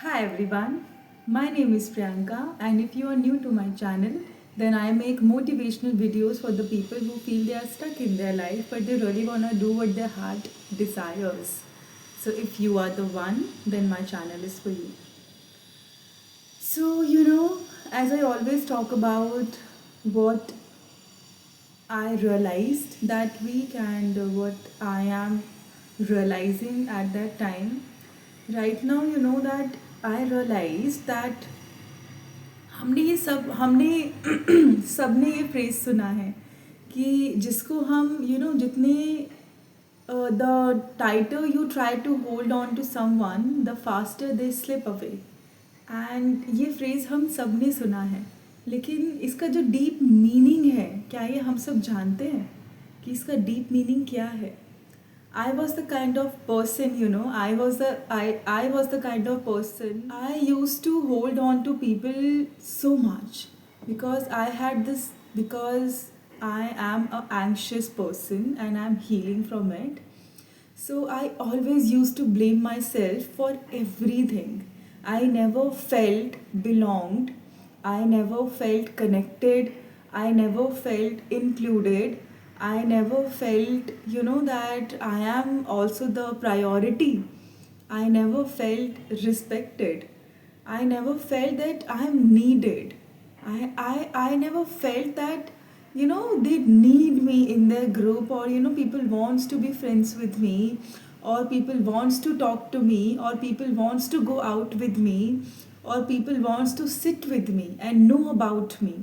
Hi everyone, my name is Priyanka, and if you are new to my channel, then I make motivational videos for the people who feel they are stuck in their life but they really wanna do what their heart desires. So if you are the one, then my channel is for you. So, as I always talk about what I realized that week and what I am realizing at that time, right now, that I realized that हमने सबने ये phrase सुना है कि जिसको हम जितने the tighter you try to hold on to someone the faster they slip away. And ये फ्रेज हम सब ने सुना है, लेकिन इसका जो डीप मीनिंग है, क्या ये हम सब जानते हैं कि इसका डीप मीनिंग क्या है? I was the kind of person, I was the kind of person I used to hold on to people so much because because I am a anxious person and I'm healing from it. So I always used to blame myself for everything. I never felt belonged. I never felt connected. I never felt included. I never felt, that I am also the priority. I never felt respected. I never felt that I am needed. I never felt that they need me in their group, or people wants to be friends with me, or people wants to talk to me, or people wants to go out with me, or people wants to sit with me and know about me.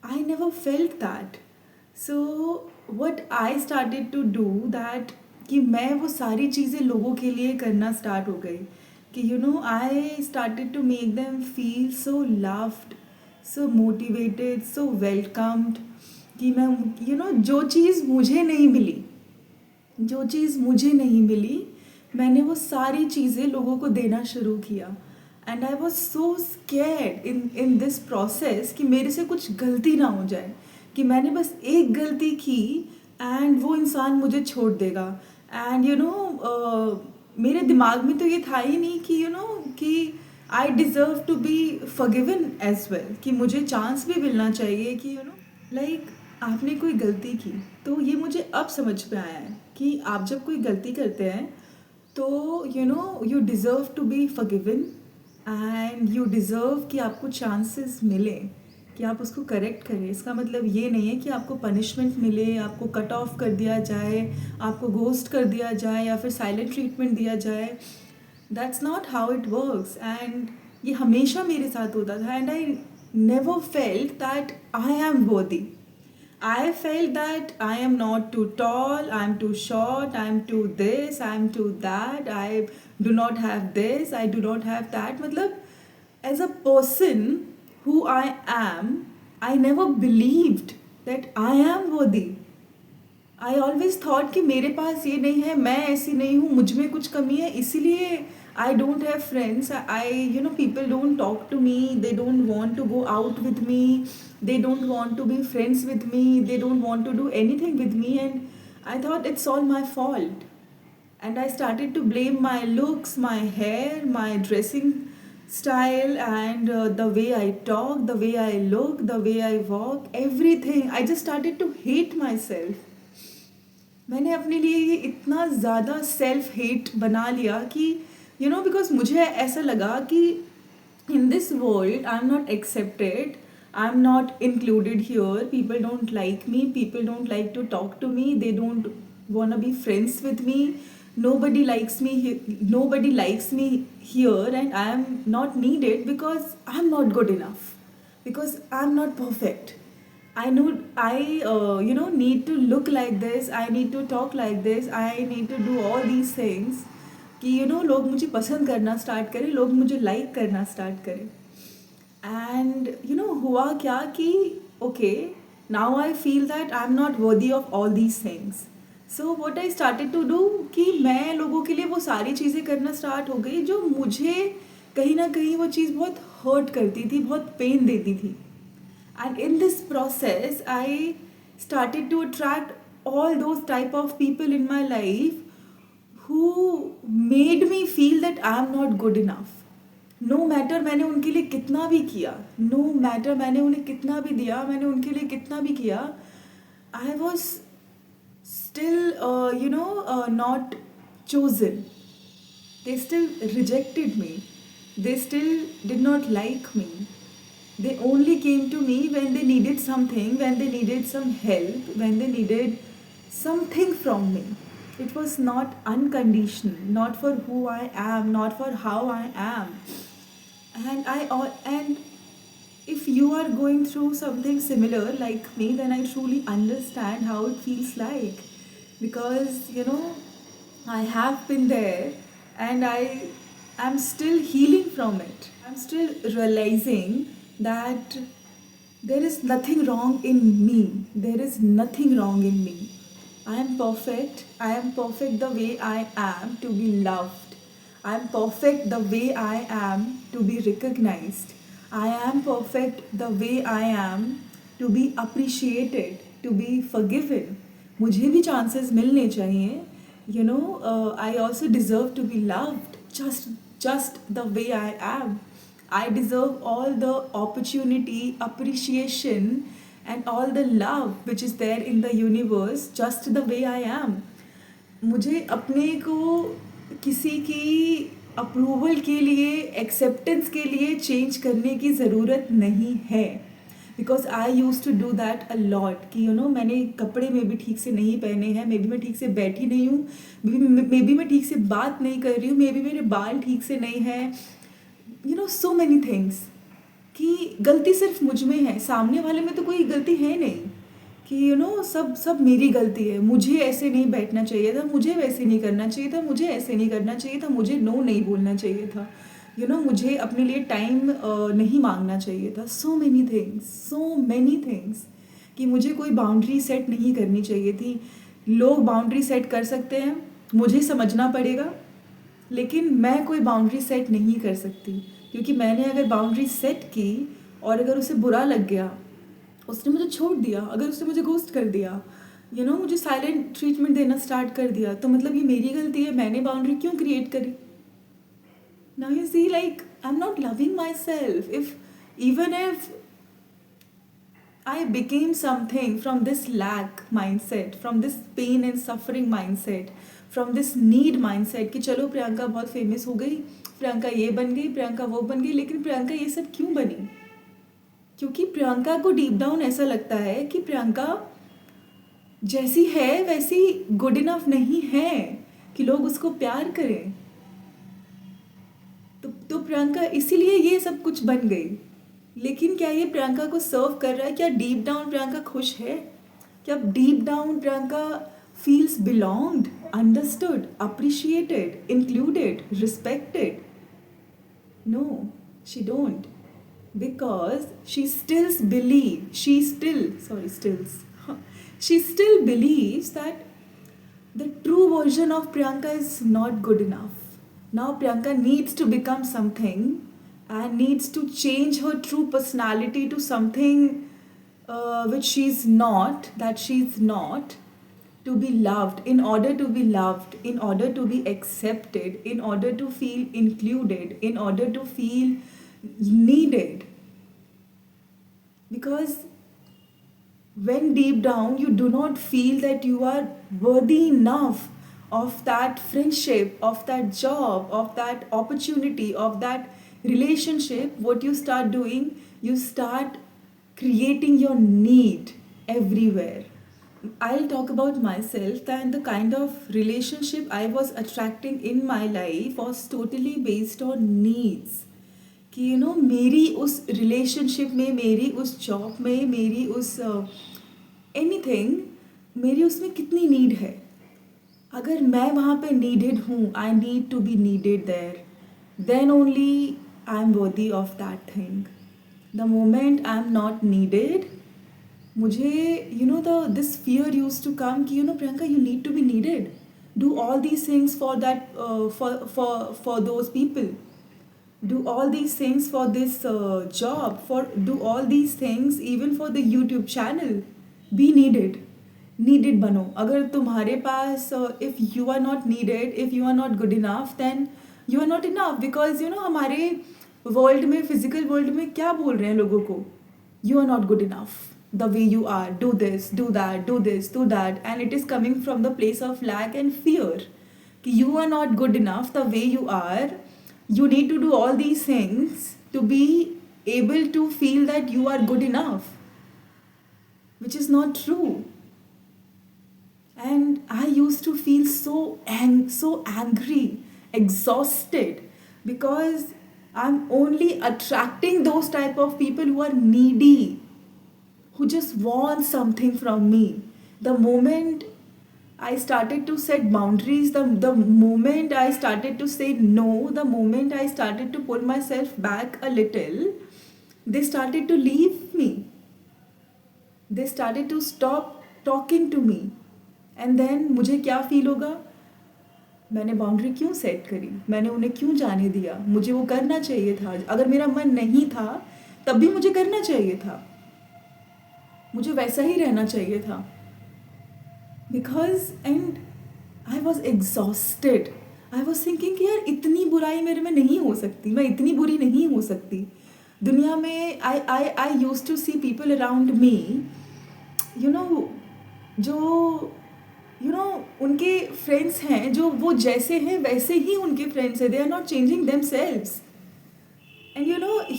I never felt that. So what I started to do that कि मैं वो सारी चीज़ें लोगों के लिए करना start हो गई कि I started to make them feel so loved, so motivated, so welcomed, कि मैं जो चीज़ मुझे नहीं मिली, मैंने वो सारी चीज़ें लोगों को देना शुरू किया। And I was so scared in this process कि मेरे से कुछ गलती ना हो जाए, कि मैंने बस एक गलती की एंड वो इंसान मुझे छोड़ देगा। एंड मेरे दिमाग में तो ये था ही नहीं कि कि I deserve to be forgiven as well, कि मुझे चांस भी मिलना चाहिए कि लाइक आपने कोई गलती की। तो ये मुझे अब समझ में आया है कि आप जब कोई गलती करते हैं तो you deserve to be forgiven and you deserve कि आपको चांसेस मिले कि आप उसको करेक्ट करें। इसका मतलब ये नहीं है कि आपको पनिशमेंट मिले, आपको कट ऑफ कर दिया जाए, आपको घोस्ट कर दिया जाए या फिर साइलेंट ट्रीटमेंट दिया जाए। That's not how it works. And ये हमेशा मेरे साथ होता था and I never felt that I am वर्दी। I felt that I am not too tall, I am too short, I am too this, I am too that, I do not have this, I do not have that. मतलब as a person who I am, I never believed that I am worthy. I always thought कि मेरे पास ये नहीं है, मैं ऐसी नहीं हूँ, मुझ में कुछ कमी है, इसीलिए I don't have friends, I people don't talk to me, they don't want to go out with me, they don't want to be friends with me, they don't want to do anything with me, and I thought it's all my fault. And I started to blame my looks, my hair, my dressing style, and the way I talk, the way I look, the way I walk, everything. I just started to hate myself. मैंने अपने लिए ये इतना ज़्यादा self hate बना लिया कि because मुझे ऐसा लगा कि in this world I'm not accepted, I'm not included here, people don't like me, people don't like to talk to me, they don't want to be friends with me, nobody likes me here, and I am not needed because I'm not good enough, because I'm not perfect. I know I need to look like this, I need to talk like this, I need to do all these things कि लोग मुझे पसंद करना start करें, लोग मुझे like करना start करें। एंड हुआ क्या कि okay, now I feel that I am not worthy of all these things. So what I started to do कि मैं लोगों के लिए वो सारी चीज़ें करना स्टार्ट हो गई जो मुझे कहीं ना कहीं वो चीज़ बहुत हर्ट करती थी, बहुत पेन देती थी। And in this process, I started to attract all those type of people in my life who made me feel that I am not good enough. No matter मैंने उनके लिए कितना भी किया, नो मैटर मैंने उन्हें कितना भी दिया, मैंने उनके लिए कितना भी किया, I was still not chosen. They still rejected me. They still did not like me. They only came to me when they needed something, when they needed some help, when they needed something from me. It was not unconditional, not for who I am, not for how I am. And if you are going through something similar like me, then I truly understand how it feels like, because I have been there, and I am still healing from it. I'm still realizing that there is nothing wrong in me. There is nothing wrong in me. I am perfect. I am perfect the way I am to be loved. I am perfect the way I am to be recognized. I am perfect the way I am to be appreciated, to be forgiven. मुझे भी chances मिलने चाहिए. I also deserve to be loved just the way I am. I deserve all the opportunity, appreciation, and all the love which is there in the universe just the way I am. मुझे अपने को किसी की approval के लिए, acceptance के लिए change करने की ज़रूरत नहीं है, because I use to do that a lot कि मैंने कपड़े में भी ठीक से नहीं पहने हैं, मे बी मैं ठीक से बैठी नहीं हूँ, मे बी मैं ठीक से बात नहीं कर रही हूँ, मे बी मेरे बाल ठीक से नहीं हैं, सो मैनी थिंग्स, कि गलती सिर्फ मुझ में है, सामने वाले में तो कोई गलती है नहीं, कि सब मेरी गलती है, मुझे ऐसे नहीं बैठना चाहिए था, मुझे वैसे नहीं करना चाहिए था, मुझे ऐसे नहीं करना चाहिए था, मुझे नो नहीं बोलना चाहिए था, मुझे अपने लिए टाइम नहीं मांगना चाहिए था, सो मैनी थिंग्स कि मुझे कोई बाउंड्री सेट नहीं करनी चाहिए थी. लोग बाउंड्री सेट कर सकते हैं, मुझे समझना पड़ेगा, लेकिन मैं कोई बाउंड्री सेट नहीं कर सकती, क्योंकि मैंने अगर बाउंड्री सेट की और अगर उसे बुरा लग गया, उसने मुझे छोड़ दिया, अगर उसने मुझे घोस्ट कर दिया, मुझे साइलेंट ट्रीटमेंट देना स्टार्ट कर दिया, तो मतलब ये मेरी गलती है, मैंने बाउंड्री क्यों क्रिएट करी. Now you see, like, I'm not loving myself. Even if I became something from this lack mindset, from this pain and suffering mindset, from this need mindset कि चलो प्रियंका बहुत फेमस हो गई, प्रियंका ये बन गई, प्रियंका वो बन गई, लेकिन प्रियंका ये सब क्यों बनी? क्योंकि प्रियंका को डीप डाउन ऐसा लगता है कि प्रियंका जैसी है वैसी गुड इनफ नहीं है कि लोग उसको प्यार करें. तो प्रियंका इसीलिए ये सब कुछ बन गई. लेकिन क्या ये प्रियंका को सर्व कर रहा है? क्या डीप डाउन प्रियंका खुश है? क्या deep down Priyanka feels belonged, understood, appreciated, included, respected? No, she don't, because she still believes that the true version of Priyanka is not good enough. Now Priyanka needs to become something and needs to change her true personality to something which she's not, to be loved, in order to be loved, in order to be accepted, in order to feel included, in order to feel needed. Because when deep down you do not feel that you are worthy enough of that friendship, of that job, of that opportunity, of that relationship, what you start doing, you start creating your need everywhere. I'll talk about myself, that the kind of relationship I was attracting in my life was totally based on needs. कि मेरी उस relationship में, मेरी उस job में, मेरी उस anything, मेरी उसमें कितनी नीड है. अगर मैं वहाँ पे नीडेड हूँ, I need to be needed there, then only I am worthy of that thing. The moment I am not needed, मुझे this fear used to come कि Priyanka, you need to be needed, do all these things for that, for those people, do all these things for this job, do all these things even for the YouTube channel. Be needed बनो. अगर तुम्हारे पास if you are not needed, if you are not good enough, then you are not enough. Because हमारे world में, physical world में क्या बोल रहे हैं लोगों को? You are not good enough the way you are, do this, do that, do this, do that, and it is coming from the place of lack and fear कि you are not good enough the way you are. You need to do all these things to be able to feel that you are good enough, which is not true. And I used to feel so angry, exhausted, because I'm only attracting those type of people who are needy, who just want something from me. The moment I started to set boundaries, the moment I started to say no, the moment I started to pull myself back a little, they started to leave me. They started to stop talking to me. And then मुझे क्या feel होगा? मैंने boundary क्यों set करी? मैंने उन्हें क्यों जाने दिया? मुझे वो करना चाहिए था. अगर मेरा मन नहीं था तब भी मुझे करना चाहिए था. मुझे वैसा ही रहना चाहिए था. Because and I was exhausted. I was thinking कि यार इतनी बुराई मेरे में नहीं हो सकती, मैं इतनी बुरी नहीं हो सकती. दुनिया में I used to see people around me, you know, जो उनके फ्रेंड्स हैं, जो वो जैसे हैं वैसे ही उनके फ्रेंड्स हैं. They are not changing themselves. And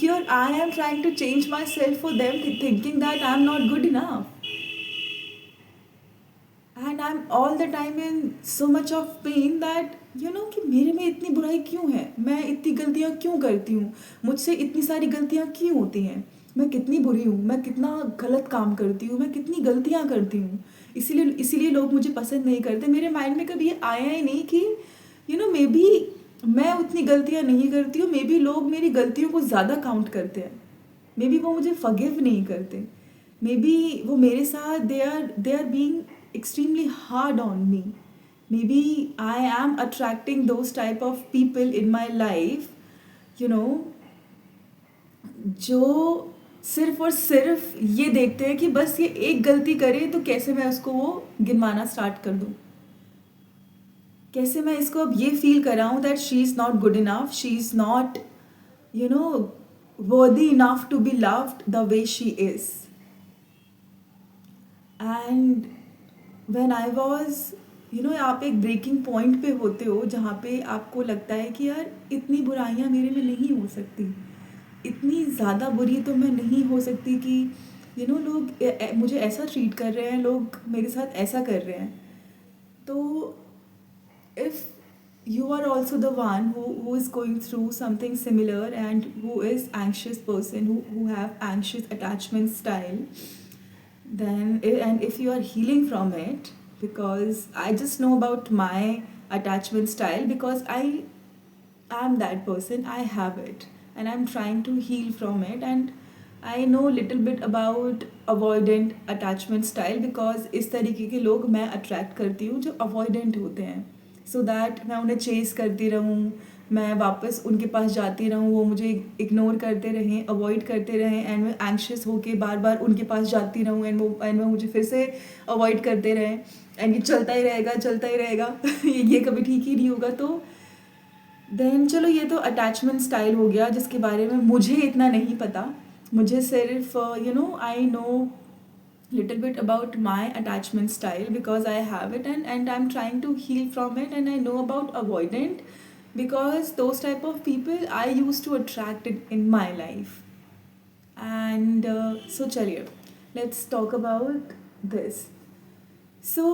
here I am trying to change myself for them, thinking that I am not good enough. And I'm all the time in so much of pain that कि मेरे में इतनी बुराई क्यों है, मैं इतनी गलतियाँ क्यों करती हूँ, मुझसे इतनी सारी गलतियाँ क्यों होती हैं, मैं कितनी बुरी हूँ, मैं कितना गलत काम करती हूँ, मैं कितनी गलतियाँ करती हूँ. इसीलिए लोग मुझे पसंद नहीं करते. मेरे माइंड में कभी ये आया ही नहीं कि मे बी मैं उतनी गलतियाँ नहीं करती हूँ, मे बी लोग मेरी गलतियों को ज़्यादा काउंट करते हैं, मे बी वो मुझे फॉरगिव नहीं करते, मे बी वो मेरे साथ they are being extremely hard on me. Maybe I am attracting those type of people in my life, जो सिर्फ और सिर्फ ये देखते हैं कि बस ये एक गलती करे तो कैसे मैं उसको वो गिनवाना स्टार्ट कर दूँ, कैसे मैं इसको अब ये फील कराऊँ that she is not good enough, she is not worthy enough to be loved the way she is. And when I was आप एक ब्रेकिंग पॉइंट पे होते हो जहाँ पे आपको लगता है कि यार इतनी बुराइयाँ मेरे में नहीं हो सकती, इतनी ज़्यादा बुरी तो मैं नहीं हो सकती कि लोग मुझे ऐसा ट्रीट कर रहे हैं, लोग मेरे साथ ऐसा कर रहे हैं. तो if you are also the one who is going through something similar and who is anxious person, who have anxious attachment style, then and if you are healing from it, because I just know about my attachment style because I am that person, I have it and I'm trying to heal from it. And I know little bit about avoidant attachment style because इस तरीके के लोग मैं attract करती हूँ जो avoidant होते हैं, so that मैं उन्हें chase करती रहूँ, मैं वापस उनके पास जाती रहूँ, वो मुझे इग्नोर करते रहें, अवॉइड करते रहें, एंड मैं एंक्शियस होके बार बार उनके पास जाती रहूँ एंड वो मुझे फिर से अवॉइड करते रहें, एंड ये चलता ही रहेगा ये कभी ठीक ही नहीं होगा. तो देन चलो ये तो अटैचमेंट स्टाइल हो गया जिसके बारे में मुझे इतना नहीं पता. मुझे सिर्फ I know little bit about my attachment style because I have it and I'm trying to heal from it, and I know about avoidant because those type of people I used to attract it in my life. And so chaliye, let's talk about this. So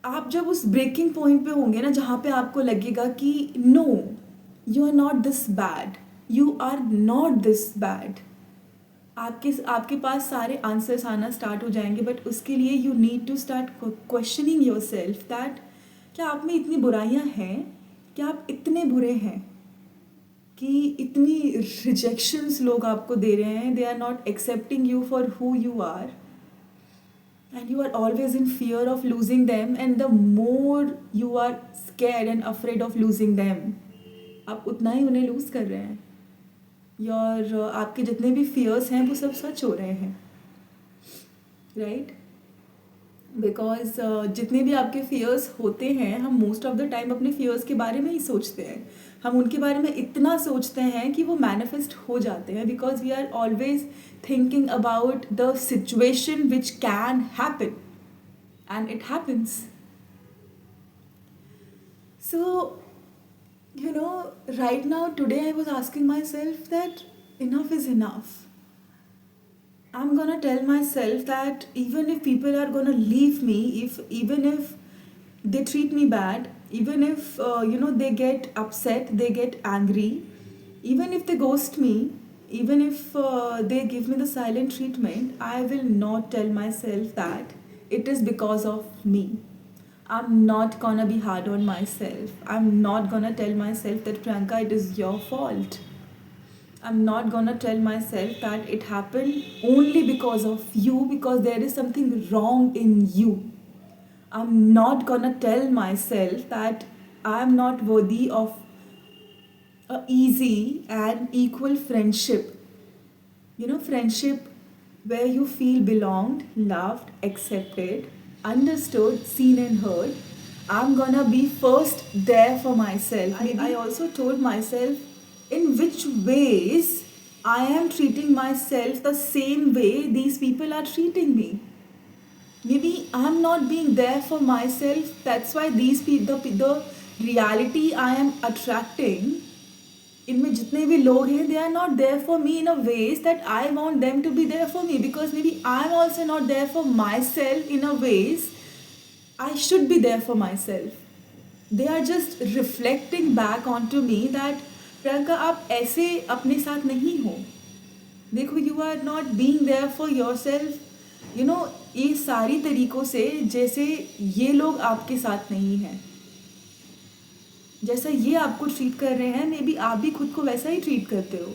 आप जब उस breaking point पे होंगे ना जहाँ पे आपको लगेगा कि no, you are not this bad, you are not this bad, आपके पास सारे आंसर्स आना स्टार्ट हो जाएंगे. बट उसके लिए you need to start questioning yourself that क्या आप में इतनी बुराइयां हैं, क्या आप इतने बुरे हैं कि इतनी रिजेक्शंस लोग आपको दे रहे हैं, they are not accepting you for who you are, and you are always in fear of losing them, and the more you are scared and afraid of losing them, आप उतना ही उन्हें लूज़ कर रहे हैं. और आपके जितने भी फियर्स हैं वो सब सच हो रहे हैं, राइट? बिकॉज जितने भी आपके फियर्स होते हैं, हम मोस्ट ऑफ द टाइम अपने फियर्स के बारे में ही सोचते हैं, हम उनके बारे में इतना सोचते हैं कि वो मैनिफेस्ट हो जाते हैं, because we are always thinking about the situation which can happen, and it happens. So, right now, today I was asking myself that enough is enough. I'm gonna tell myself that even if people are gonna leave me, even if they treat me bad, even if they get upset, they get angry, even if they ghost me, even if they give me the silent treatment, I will not tell myself that it is because of me. I'm not gonna be hard on myself. I'm not gonna tell myself that Priyanka, it is your fault. I'm not gonna tell myself that it happened only because of you, because there is something wrong in you. I'm not gonna tell myself that I'm not worthy of a easy and equal friendship. Friendship where you feel belonged, loved, accepted, understood, seen, and heard. I'm gonna be first there for myself. I also told myself in which ways I am treating myself the same way these people are treating me. Maybe I'm not being there for myself. That's why these people, the reality I am attracting, इनमें जितने भी लोग हैं, they are not there for me in a ways that I want them to be there for me, because maybe I'm also not there for myself in a ways I should be there for myself. They are just reflecting back onto me that Priyanka आप ऐसे अपने साथ नहीं हो. देखो, you are not being there for yourself. ये सारी तरीकों से जैसे ये लोग आपके साथ नहीं हैं, जैसा ये आपको ट्रीट कर रहे हैं, मे बी आप भी खुद को वैसा ही ट्रीट करते हो.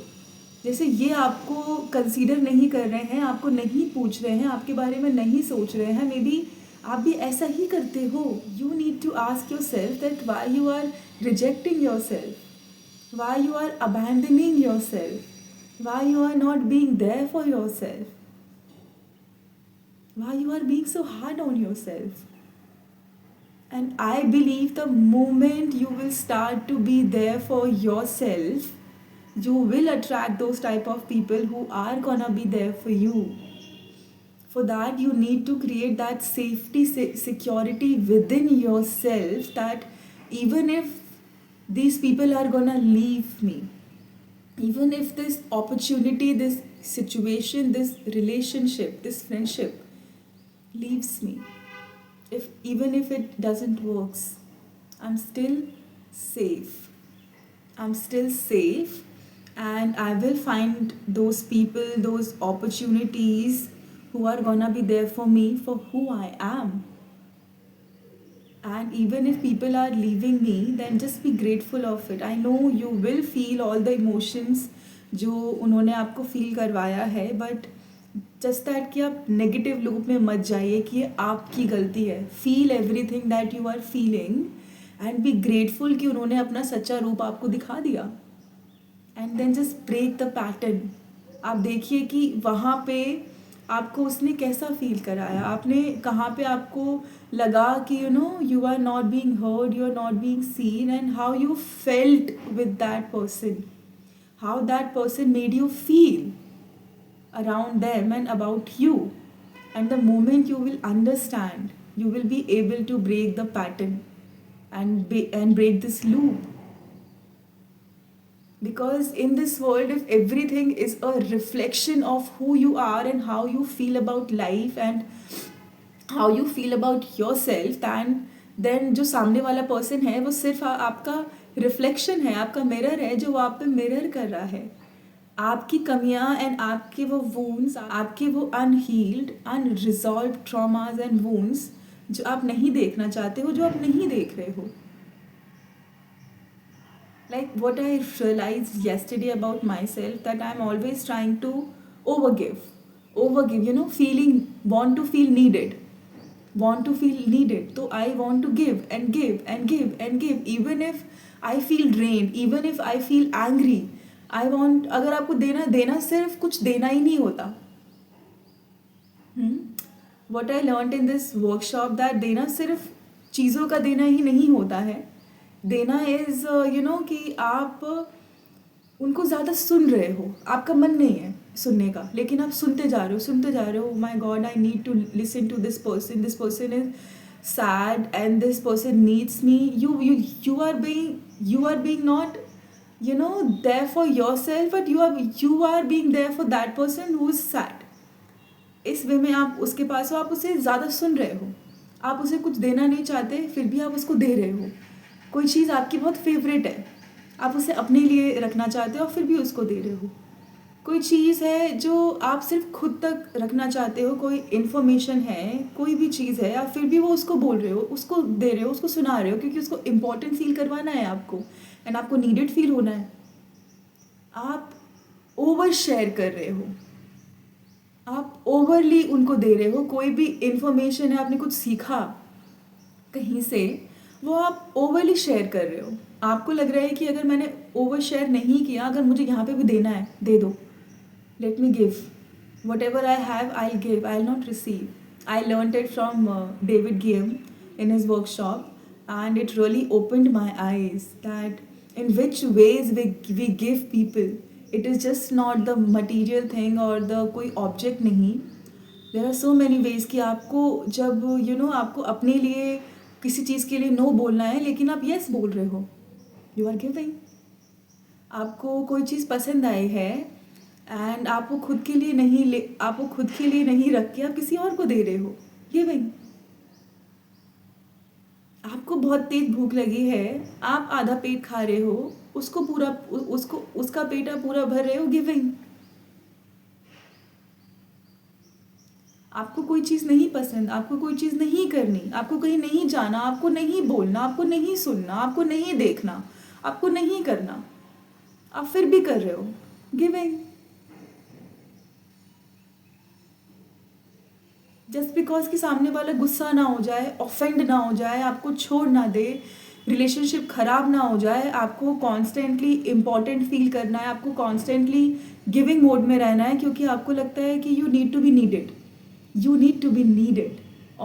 जैसे ये आपको कंसीडर नहीं कर रहे हैं, आपको नहीं पूछ रहे हैं, आपके बारे में नहीं सोच रहे हैं, मे बी आप भी ऐसा ही करते हो. You need to ask yourself that why you are rejecting yourself, why you are abandoning yourself, why you are not being there for yourself, why you are being so hard on yourself. And I believe the moment you will start to be there for yourself, you will attract those type of people who are gonna be there for you. For that, you need to create that safety, security within yourself, that even if these people are gonna leave me, even if this opportunity, this situation, this relationship, this friendship leaves me, even if it doesn't works, I'm still safe. I'm still safe, and I will find those people, those opportunities who are gonna be there for me for who I am. And even if people are leaving me, then just be grateful of it. I know you will feel all the emotions जो उन्होंने आपको feel करवाया है, but just that कि आप negative loop में मत जाइए कि ये आपकी गलती है. Feel everything that you are feeling and be grateful कि उन्होंने अपना सच्चा रूप आपको दिखा दिया. And then just break the pattern. आप देखिए कि वहाँ पे आपको उसने कैसा फील कराया, आपने कहाँ पे आपको लगा कि you are not being heard, you are not being seen, and how you felt with that person, how that person made you feel around them and about you. And the moment you will understand, you will be able to break the pattern and break this loop. Because in this world, if everything is a reflection of who you are and how you feel about life and how you feel about yourself, then जो सामने वाला person है वो सिर्फ आपका reflection है, आपका mirror है, जो वो आप पे मिरर कर रहा है. आपकी कमियां एंड आपके वो वूंड्स, आपके वो unhealed, unresolved traumas and wounds जो आप नहीं देखना चाहते हो, जो आप नहीं देख रहे हो. Like what I realized yesterday about myself, that I'm always trying to overgive, feeling, want to feel needed. So I want to give and give and give and give, even if I feel drained, even if I feel angry. I want, अगर आपको देना सिर्फ कुछ देना ही नहीं होता. What I learn in this workshop, that देना सिर्फ चीज़ों का देना ही नहीं होता है. देना इज़ कि आप उनको ज़्यादा सुन रहे हो, आपका मन नहीं है सुनने का, लेकिन आप सुनते जा रहे हो, my god I need to listen to this person is sad and this person needs me, you are being not there for yourself, but you are being there for that person who is sad. इस वे में आप उसके पास हो, आप उसे ज़्यादा सुन रहे हो, आप उसे कुछ देना नहीं चाहते फिर भी आप उसको दे रहे हो। कोई चीज़ आपकी बहुत फेवरेट है, आप उसे अपने लिए रखना चाहते हो और फिर भी उसको दे रहे हो। कोई चीज़ है जो आप सिर्फ खुद तक रखना चाहते हो, कोई इन्फॉर्मेशन है, कोई भी चीज़ है, आप फिर भी वो उसको बोल रहे हो, उसको दे रहे हो, उसको सुना रहे हो, क्योंकि उसको इम्पोर्टेंट फील करवाना है आपको एंड आपको नीडेड फील होना है। आप ओवर शेयर कर रहे हो, आप ओवरली उनको दे रहे हो। कोई भी इन्फॉर्मेशन है, आपने कुछ सीखा कहीं से, वो आप ओवरली शेयर कर रहे हो। आपको लग रहा है कि अगर मैंने ओवर शेयर नहीं किया, अगर मुझे यहाँ पे भी देना है दे दो, let me give whatever I have, I'll give, I'll not receive. I learned it from David Guillaume in his workshop, and it really opened my eyes that in which ways we give people, it is just not the material thing or the कोई object नहीं। there are so many ways कि आपको जब आपको अपने लिए किसी चीज़ के लिए नो बोलना है लेकिन आप यस बोल रहे हो, यू आर गिविंग। आपको कोई चीज़ पसंद आई है एंड आपको खुद के लिए नहीं रख के आप किसी और को दे रहे हो, गिविंग। आपको बहुत तेज भूख लगी है, आप आधा पेट खा रहे हो, उसका पेट आप पूरा भर रहे हो, गिविंग। आपको कोई चीज़ नहीं पसंद, आपको कोई चीज़ नहीं करनी, आपको कहीं नहीं जाना, आपको नहीं बोलना, आपको नहीं सुनना, आपको नहीं देखना, आपको नहीं करना, आप फिर भी कर रहे हो, गिविंग। जस्ट बिकॉज कि सामने वाला गुस्सा ना हो जाए, ऑफेंड ना हो जाए, आपको छोड़ ना दे, रिलेशनशिप ख़राब ना हो जाए, आपको कॉन्स्टेंटली इम्पॉर्टेंट फील करना है, आपको कॉन्स्टेंटली गिविंग मोड में रहना है, क्योंकि आपको लगता है कि you need to be needed, you need to be needed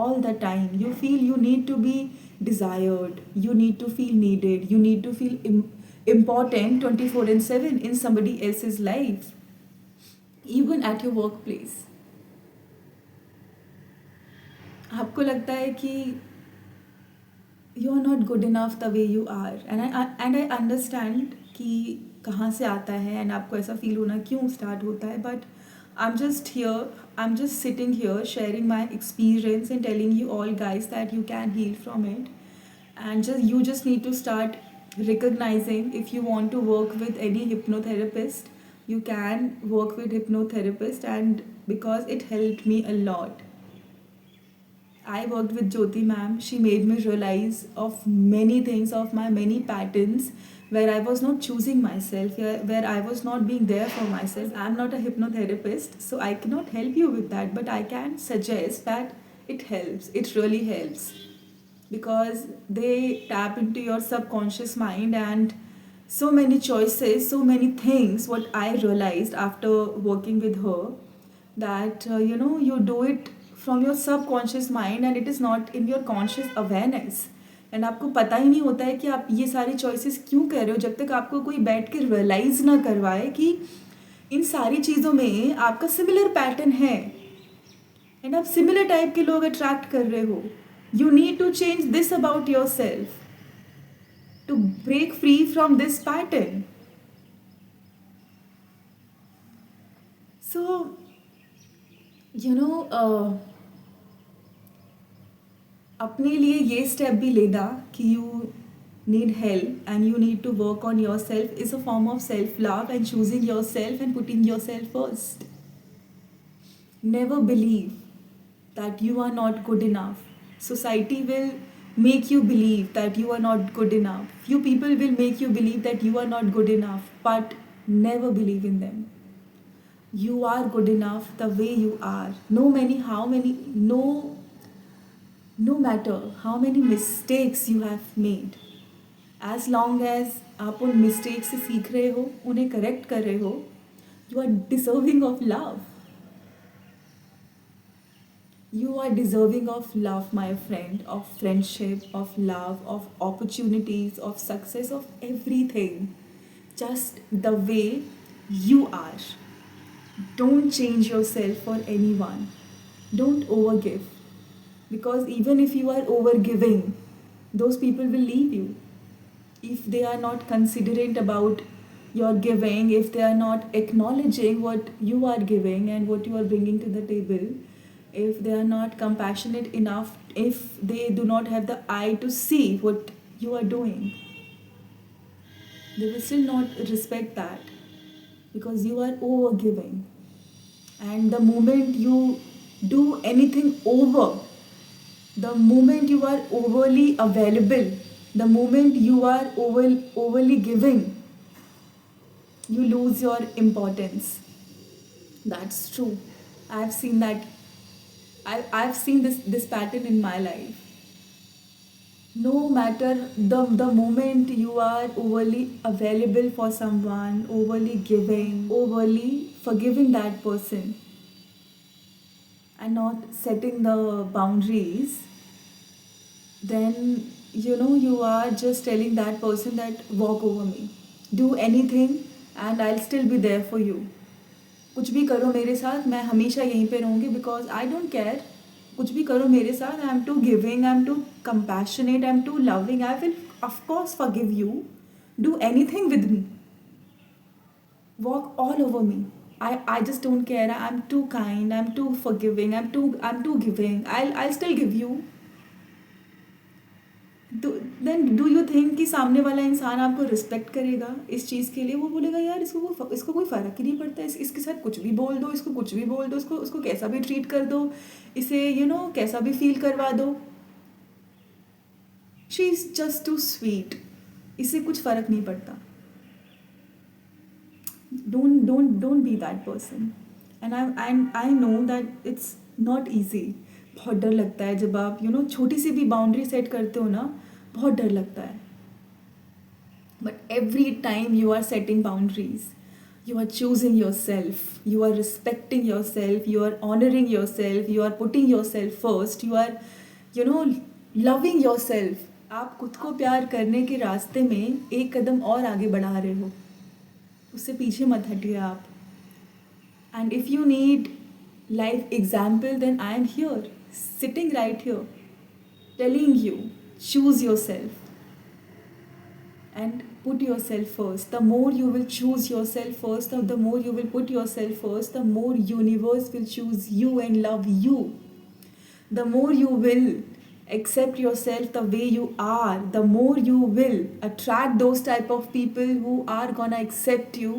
all the time. You feel you need to be desired, you need to feel needed, you need to feel important 24/7 in somebody else's life, even at your workplace. आपको लगता है कि you are not good enough the way you are, and I understand कि कहाँ से आता है and आपको ऐसा फील होना क्यों स्टार्ट होता है, but I'm just sitting here sharing my experience and telling you all guys that you can heal from it, and you just need to start recognizing. If you want to work with any hypnotherapist, you can work with hypnotherapist, and because it helped me a lot. I worked with Jyoti ma'am. She made me realize of many things, of my many patterns where I was not choosing myself, where I was not being there for myself. I'm not a hypnotherapist, so I cannot help you with that, but I can suggest that it helps. It really helps because they tap into your subconscious mind, and so many choices, so many things. What I realized after working with her, that you do it from your subconscious mind and it is not in your conscious awareness, and आपको पता ही नहीं होता है कि आप ये सारी choices क्यों कर रहे हो, जब तक आपको कोई बैठ के रियलाइज ना करवाए कि इन सारी चीज़ों में आपका सिमिलर पैटर्न है एंड आप सिमिलर टाइप के लोग अट्रैक्ट कर रहे हो। You need to change this about yourself to break free from this pattern. So अपने लिए ये स्टेप भी लेना कि you need help and you need to work on yourself is a form of self-love and choosing yourself and putting yourself first. Never believe that you are not good enough. Society will make you believe that you are not good enough. Few people will make you believe that you are not good enough, but never believe in them. You are good enough the way you are. No matter how many mistakes you have made, as long as आप उन mistake से सीख रहे हो, उन्हें correct कर रहे हो, you are deserving of love. You are deserving of love, my friend, of friendship, of love, of opportunities, of success, of everything. Just the way you are. Don't change yourself for anyone. Don't overgive. Because even if you are overgiving, those people will leave you. If they are not considerate about your giving, if they are not acknowledging what you are giving and what you are bringing to the table, if they are not compassionate enough, if they do not have the eye to see what you are doing, they will still not respect that because you are over giving. And the moment you do anything over, the moment you are overly available, the moment you are overly giving, you lose your importance. That's true. I've seen that. I've seen this pattern in my life. No matter the moment you are overly available for someone, overly giving, overly forgiving that person, and not setting the boundaries, then you are just telling that person that walk over me, do anything and I'll still be there for you. कुछ भी करो मेरे साथ, मैं हमेशा यहीं पे रहूँगी बिकॉज आई डोंट केयर. कुछ भी करो मेरे साथ, I am too giving, I am too compassionate, I am too loving, I will of course forgive you. Do anything with me, walk all over me. I just don't care. I'm too kind, I'm too forgiving, I'm too giving. I'll still give you. Then do you think कि सामने वाला इंसान आपको respect करेगा इस चीज़ के लिए? वो बोलेगा यार इसको कोई फ़र्क ही नहीं पड़ता, इसके साथ कुछ भी बोल दो, इसको कुछ भी बोल दो, उसको कैसा भी ट्रीट कर दो, इसे कैसा भी फील करवा दो. She is just too sweet, इससे कुछ फ़र्क नहीं पड़ता. Don't be that person. And I know that it's not easy. बहुत डर लगता है जब आप छोटी सी भी बाउंड्री सेट करते हो ना, बहुत डर लगता है. But every time you are setting boundaries, you are choosing yourself, you are respecting yourself, you are honoring yourself, you are putting yourself first, you are loving yourself. आप खुद को प्यार करने के रास्ते में एक कदम और आगे बढ़ा रहे हो, उससे पीछे मत हटिए आप. And if you need life example, then I am here, sitting right here, telling you, choose yourself and put yourself first. The more you will choose yourself first, the more you will put yourself first, the more universe will choose you and love you. The more you will accept yourself the way you are, the more you will attract those type of people who are gonna accept you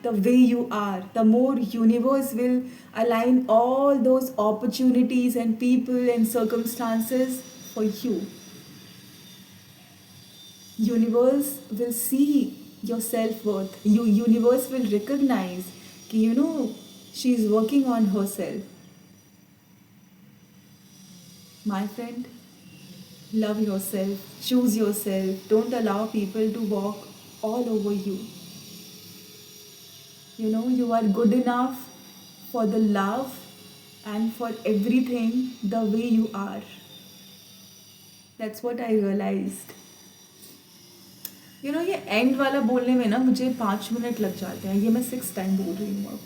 the way you are. The more universe will align all those opportunities and people and circumstances for you. Universe will see your self-worth. Universe will recognize कि she is working on herself. My friend, love yourself, choose yourself, don't allow people to walk all over you. You are good enough for the love and for everything the way you are. That's what I realized. ये and वाला बोलने में ना मुझे 5 minute लग जाते हैं, ये मैं 6 टाइम बोल रही हूँ अब.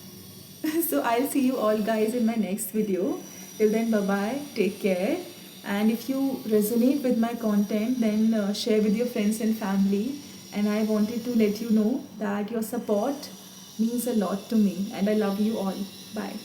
So I'll see you all guys in my next video. Till then, bye bye, take care. And if you resonate with my content, then share with your friends and family. And I wanted to let you know that your support means a lot to me and I love you all. Bye.